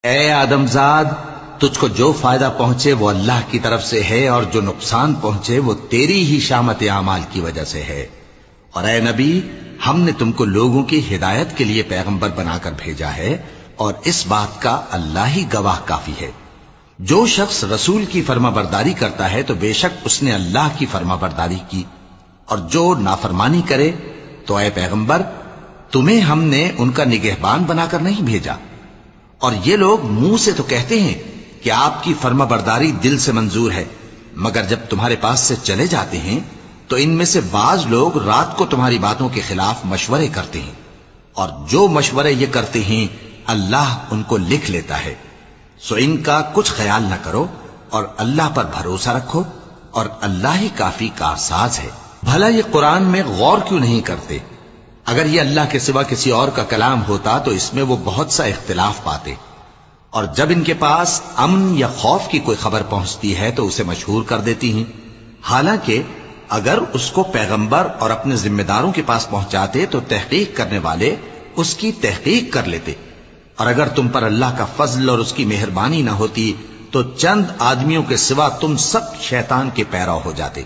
اے آدمزاد، تجھ کو جو فائدہ پہنچے وہ اللہ کی طرف سے ہے، اور جو نقصان پہنچے وہ تیری ہی شامت اعمال کی وجہ سے ہے۔ اور اے نبی، ہم نے تم کو لوگوں کی ہدایت کے لیے پیغمبر بنا کر بھیجا ہے، اور اس بات کا اللہ ہی گواہ کافی ہے۔ جو شخص رسول کی فرما برداری کرتا ہے تو بے شک اس نے اللہ کی فرما برداری کی، اور جو نافرمانی کرے تو اے پیغمبر تمہیں ہم نے ان کا نگہبان بنا کر نہیں بھیجا۔ اور یہ لوگ منہ سے تو کہتے ہیں کہ آپ کی فرما برداری دل سے منظور ہے، مگر جب تمہارے پاس سے چلے جاتے ہیں تو ان میں سے بعض لوگ رات کو تمہاری باتوں کے خلاف مشورے کرتے ہیں، اور جو مشورے یہ کرتے ہیں اللہ ان کو لکھ لیتا ہے۔ سو ان کا کچھ خیال نہ کرو اور اللہ پر بھروسہ رکھو، اور اللہ ہی کافی کارساز ہے۔ بھلا یہ قرآن میں غور کیوں نہیں کرتے؟ اگر یہ اللہ کے سوا کسی اور کا کلام ہوتا تو اس میں وہ بہت سا اختلاف پاتے، اور جب ان کے پاس امن یا خوف کی کوئی خبر پہنچتی ہے تو اسے مشہور کر دیتی ہیں، حالانکہ اگر اس کو پیغمبر اور اپنے ذمہ داروں کے پاس پہنچاتے تو تحقیق کرنے والے اس کی تحقیق کر لیتے، اور اگر تم پر اللہ کا فضل اور اس کی مہربانی نہ ہوتی تو چند آدمیوں کے سوا تم سب شیطان کے پیرو ہو جاتے۔